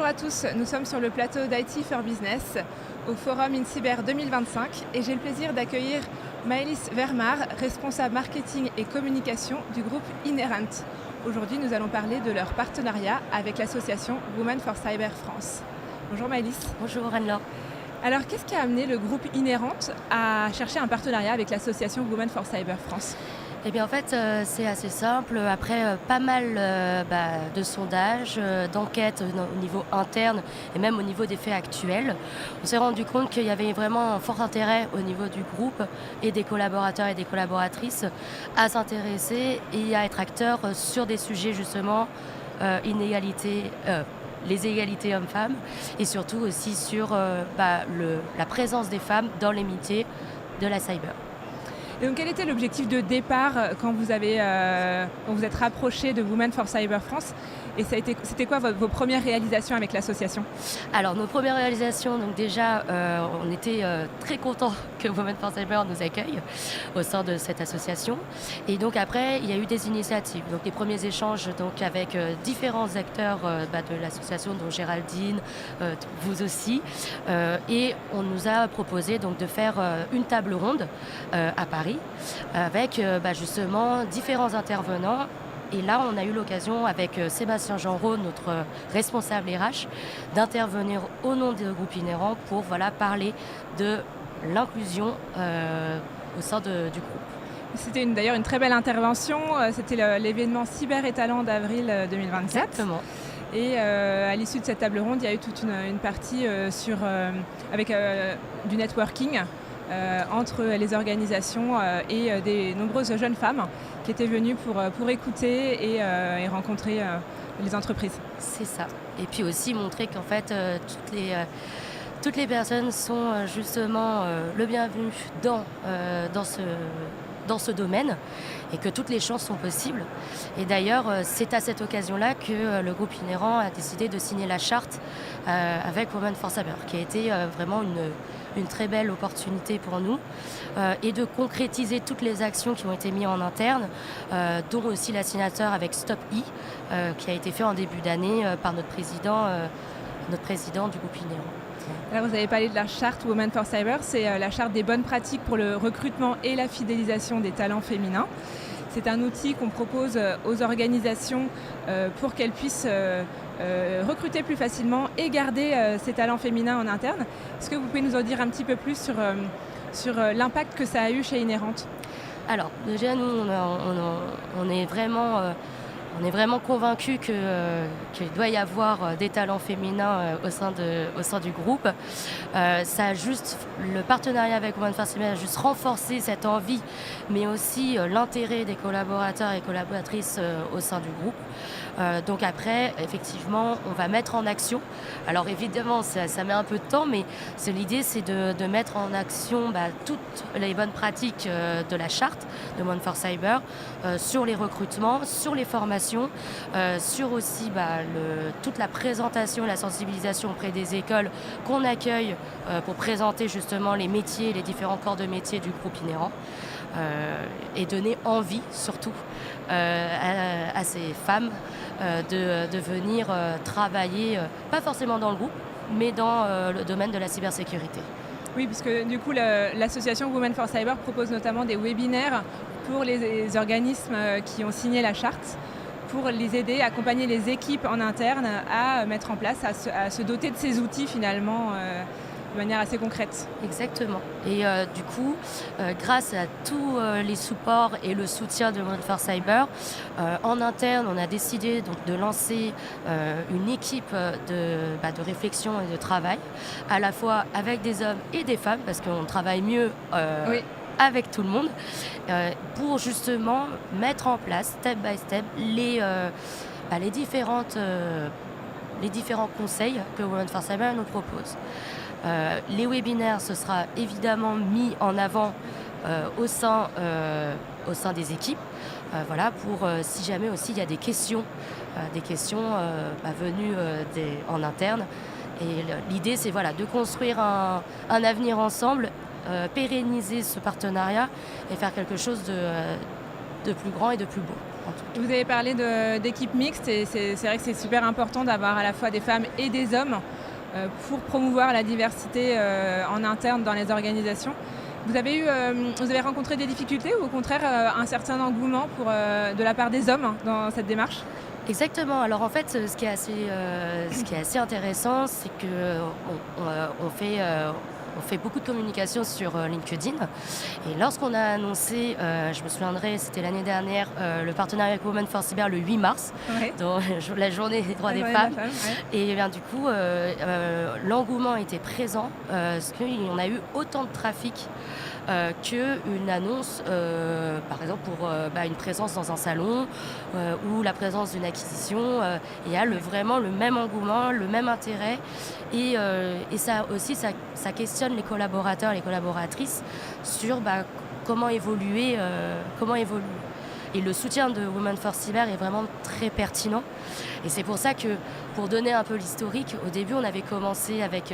à tous, nous sommes sur le plateau d'IT for Business au Forum InCyber 2025 et j'ai le plaisir d'accueillir Maëlys Vermar, responsable marketing et communication du groupe Inherent. Aujourd'hui, nous allons parler de leur partenariat avec l'association Women for Cyber France. Bonjour Maëlys. Bonjour Anne-Laure. Alors, qu'est-ce qui a amené le groupe Inherent à chercher un partenariat avec l'association Women for Cyber France ? Eh bien en fait c'est assez simple, après pas mal de sondages, d'enquêtes au niveau interne et même au niveau des faits actuels, on s'est rendu compte qu'il y avait vraiment un fort intérêt au niveau du groupe et des collaborateurs et des collaboratrices à s'intéresser et à être acteurs sur des sujets justement les égalités hommes-femmes et surtout aussi sur la présence des femmes dans les métiers de la cyber. Et donc, quel était l'objectif de départ quand vous êtes rapproché de Women for Cyber France ? Et c'était quoi vos premières réalisations avec l'association ? Alors, nos premières réalisations, donc déjà, on était très contents que Women for Cyber nous accueille au sein de cette association. Et donc après, il y a eu des initiatives. Donc, les premiers échanges donc, avec différents acteurs de l'association, dont Géraldine, vous aussi. Et on nous a proposé donc, de faire une table ronde à Paris avec justement différents intervenants. Et là, on a eu l'occasion avec Sébastien Genreau, notre responsable RH, d'intervenir au nom du groupe Inherent pour parler de l'inclusion au sein du groupe. C'était d'ailleurs une très belle intervention. C'était l'événement Cyber et Talents d'avril 2027. Exactement. Et à l'issue de cette table ronde, il y a eu toute une partie avec du networking entre les organisations et des nombreuses jeunes femmes qui étaient venues pour écouter et rencontrer les entreprises. C'est ça. Et puis aussi montrer qu'en fait, toutes les personnes sont justement le bienvenu dans ce domaine et que toutes les chances sont possibles. Et d'ailleurs, c'est à cette occasion-là que le groupe Inherent a décidé de signer la charte avec Women for Cyber, qui a été vraiment une très belle opportunité pour nous et de concrétiser toutes les actions qui ont été mises en interne, dont aussi la signature avec Stop E, qui a été fait en début d'année par notre président du groupe Inherent. Alors vous avez parlé de la charte Women for Cyber, c'est la charte des bonnes pratiques pour le recrutement et la fidélisation des talents féminins. C'est un outil qu'on propose aux organisations pour qu'elles puissent recruter plus facilement et garder ces talents féminins en interne. Est-ce que vous pouvez nous en dire un petit peu plus sur l'impact que ça a eu chez Inherent ? Alors déjà nous on est vraiment convaincus qu'il doit y avoir des talents féminins au sein du groupe. Le partenariat avec Women for Cyber a juste renforcé cette envie, mais aussi l'intérêt des collaborateurs et collaboratrices au sein du groupe. Donc après, effectivement, on va mettre en action. Alors évidemment, ça met un peu de temps, mais l'idée, c'est de mettre en action toutes les bonnes pratiques de la charte de Women for Cyber sur les recrutements, sur les formations, sur aussi toute la présentation et la sensibilisation auprès des écoles qu'on accueille pour présenter justement les métiers, les différents corps de métiers du groupe Inherent. Et donner envie surtout à ces femmes de venir travailler, pas forcément dans le groupe, mais dans le domaine de la cybersécurité. Oui, puisque du coup l'association Women for Cyber propose notamment des webinaires pour les organismes qui ont signé la charte, pour les aider, accompagner les équipes en interne à mettre en place, à se doter de ces outils finalement de manière assez concrète. Exactement. Et du coup, grâce à tous les supports et le soutien de Women for Cyber, en interne, on a décidé donc, de lancer une équipe de réflexion et de travail, à la fois avec des hommes et des femmes, parce qu'on travaille mieux avec tout le monde, pour justement mettre en place, step by step, les différents conseils que Women for Cyber nous propose. Les webinaires, ce sera évidemment mis en avant au sein des équipes, pour si jamais aussi il y a des questions venues en interne. Et l'idée, c'est de construire un avenir ensemble, pérenniser ce partenariat et faire quelque chose de plus grand et de plus beau. Vous avez parlé d'équipe mixte et c'est vrai que c'est super important d'avoir à la fois des femmes et des hommes pour promouvoir la diversité en interne dans les organisations. Vous avez rencontré des difficultés ou au contraire un certain engouement de la part des hommes dans cette démarche ? Exactement. Alors en fait, ce qui est assez intéressant, c'est qu'on fait beaucoup de communication sur LinkedIn. Et lorsqu'on a annoncé, je me souviendrai, c'était l'année dernière, le partenariat avec Women for Cyber le 8 mars, donc la journée des droits des femmes. Et bien, du coup, l'engouement était présent, parce qu'on a eu autant de trafic qu'une annonce, par exemple pour une présence dans un salon ou la présence d'une acquisition. Il y a vraiment le même engouement, le même intérêt. Et ça aussi, ça questionne les collaborateurs, les collaboratrices sur comment évoluer. Et le soutien de Women for Cyber est vraiment très pertinent. Et c'est pour ça que, pour donner un peu l'historique, au début, on avait commencé avec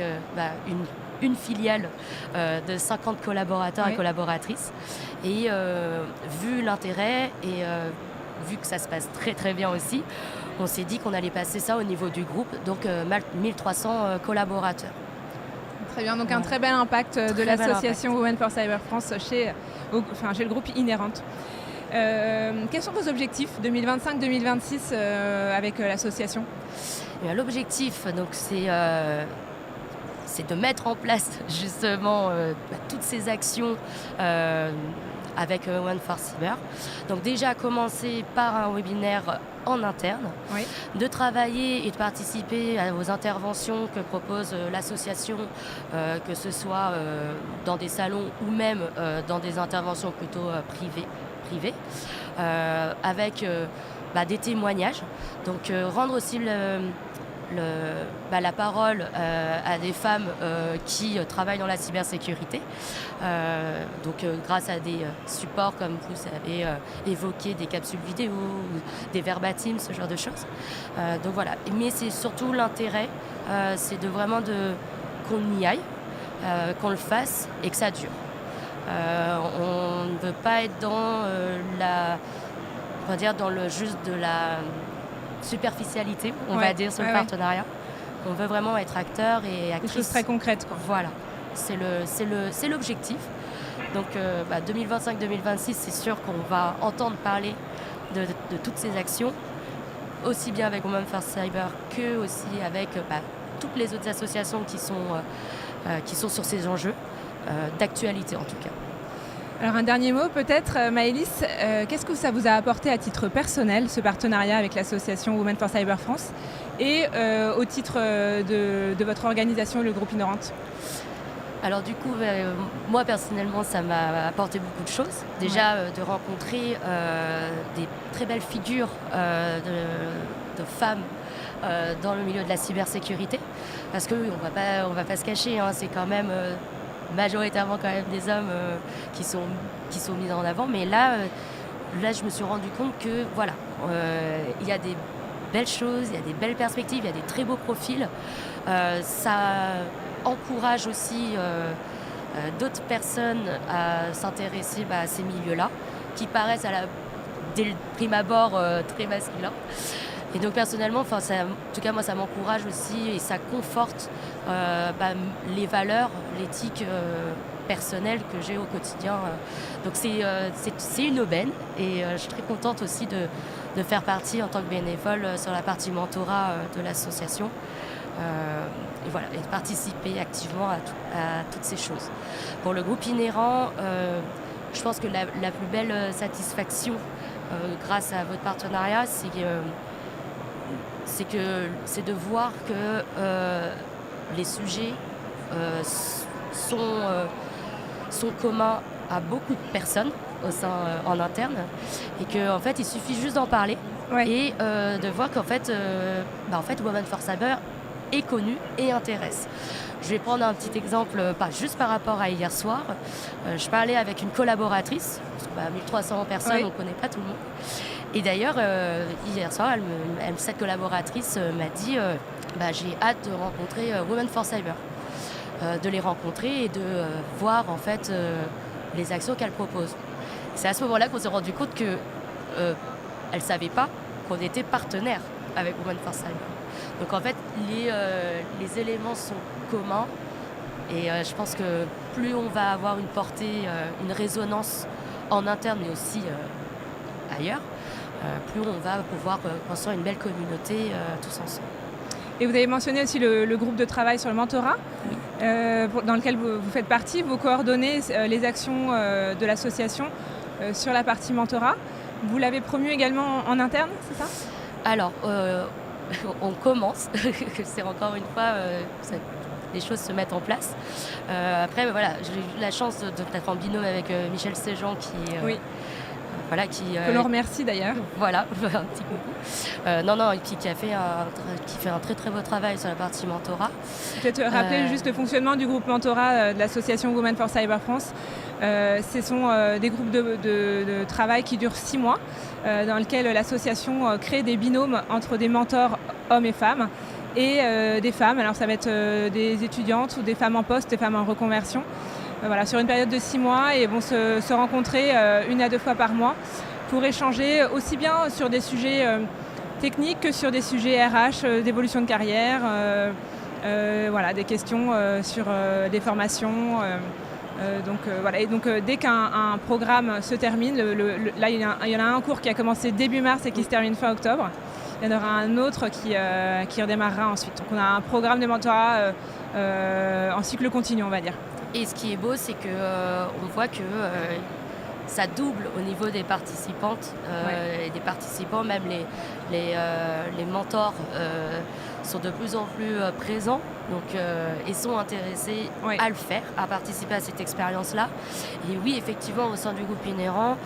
une filiale de 50 collaborateurs et collaboratrices. Et vu l'intérêt et vu que ça se passe très très bien aussi, on s'est dit qu'on allait passer ça au niveau du groupe, donc 1300 collaborateurs. Très bien, donc un très bel impact de l'association Women for Cyber France chez le groupe Inhérente. Quels sont vos objectifs 2025-2026 avec l'association ? L'objectif, donc, c'est de mettre en place justement toutes ces actions avec Women for Cyber. Donc déjà commencer par un webinaire en interne, de travailler et de participer aux interventions que propose l'association, que ce soit dans des salons ou même dans des interventions plutôt privées, avec des témoignages. Donc rendre aussi la parole à des femmes qui travaillent dans la cybersécurité, grâce à des supports comme vous avez évoqué, des capsules vidéo, des verbatims, ce genre de choses. Donc voilà, mais c'est surtout l'intérêt, c'est qu'on y aille, qu'on le fasse et que ça dure. On ne veut pas être dans juste de la superficialité, on va dire, sur le partenariat. On veut vraiment être acteur et actrice. Des choses très concrètes, quoi. Voilà, c'est l'objectif. Donc 2025-2026, c'est sûr qu'on va entendre parler de toutes ces actions, aussi bien avec Women for Cyber que aussi avec toutes les autres associations qui sont sur ces enjeux d'actualité en tout cas. Alors un dernier mot peut-être, Maëlys, qu'est-ce que ça vous a apporté à titre personnel, ce partenariat avec l'association Women for Cyber France et au titre de votre organisation, le groupe Inhérente ? Alors du coup, moi personnellement, ça m'a apporté beaucoup de choses. Déjà de rencontrer des très belles figures de femmes dans le milieu de la cybersécurité, parce que on va pas se cacher, c'est quand même majoritairement quand même des hommes qui sont mis en avant, mais là je me suis rendu compte que il y a des belles choses, il y a des belles perspectives, il y a des très beaux profils. Ça encourage aussi d'autres personnes à s'intéresser à ces milieux-là, qui paraissent dès le prime abord très masculins. Et donc personnellement, en tout cas moi ça m'encourage aussi et ça conforte les valeurs, l'éthique personnelle que j'ai au quotidien. Donc c'est une aubaine et je suis très contente aussi de faire partie en tant que bénévole sur la partie mentorat de l'association. Et de participer activement à toutes ces choses. Pour le groupe Inhérent, je pense que la plus belle satisfaction grâce à votre partenariat, c'est de voir que les sujets sont communs à beaucoup de personnes en interne et qu'en fait il suffit juste d'en parler et de voir qu'en fait, Women for Cyber est connu et intéresse. Je vais prendre un petit exemple, juste par rapport à hier soir. Je parlais avec une collaboratrice, parce que 1300 personnes, on ne connaît pas tout le monde. Et d'ailleurs, hier soir, cette collaboratrice m'a dit j'ai hâte de rencontrer Women for Cyber, de les rencontrer et de voir en fait les actions qu'elle propose. C'est à ce moment-là qu'on s'est rendu compte que elles ne savaient pas qu'on était partenaire avec Women for Cyber. Donc en fait, les éléments sont communs et je pense que plus on va avoir une portée, une résonance en interne mais aussi ailleurs, plus on va pouvoir construire une belle communauté tous ensemble. Et vous avez mentionné aussi le groupe de travail sur le mentorat, Oui. Dans lequel vous faites partie. Vous coordonnez les actions de l'association sur la partie mentorat. Vous l'avez promu également en interne, c'est ça? Alors, on commence, c'est encore une fois, les choses se mettent en place. Après, voilà, j'ai eu la chance d'être en binôme avec Michel Séjean Oui. Que l'on remercie d'ailleurs. Voilà, un petit coucou. Qui fait un très très beau travail sur la partie mentorat. Peut-être rappeler juste le fonctionnement du groupe mentorat de l'association Women for Cyber France. Ce sont des groupes de travail qui durent 6 mois, dans lesquels l'association crée des binômes entre des mentors hommes et femmes et des femmes. Alors ça va être des étudiantes ou des femmes en poste, des femmes en reconversion. Voilà, sur une période de 6 mois, et vont se rencontrer 1 à 2 fois par mois pour échanger aussi bien sur des sujets techniques que sur des sujets RH, d'évolution de carrière, des questions sur des formations. Donc dès qu'un programme se termine, là il y en a un cours qui a commencé début mars et qui se termine fin octobre. Il y en aura un autre qui redémarrera ensuite. Donc on a un programme de mentorat en cycle continu, on va dire. Et ce qui est beau, c'est qu'on voit que ça double au niveau des participantes et des participants. Même les mentors sont de plus en plus présents et sont intéressés à le faire, à participer à cette expérience-là. Et oui, effectivement, au sein du groupe Inhérent,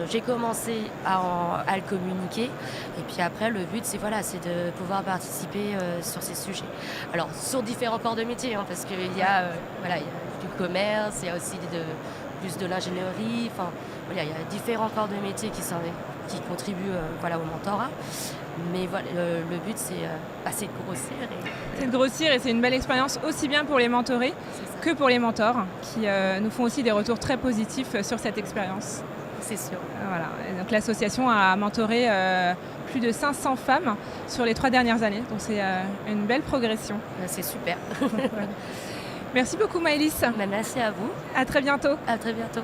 j'ai commencé à le communiquer. Et puis après, le but, c'est de pouvoir participer sur ces sujets. Alors, sur différents corps de métier, parce qu'il y a du commerce, il y a aussi plus de l'ingénierie. Il y a différents corps de métier qui contribuent au mentorat. Mais voilà, le but, c'est de grossir. C'est de grossir, et c'est une belle expérience aussi bien pour les mentorés que pour les mentors, qui nous font aussi des retours très positifs sur cette expérience. C'est sûr. Voilà. Et donc l'association a mentoré plus de 500 femmes sur les 3 dernières années. Donc c'est une belle progression. C'est super. Merci beaucoup Maëlys. Merci à vous. À très bientôt. À très bientôt.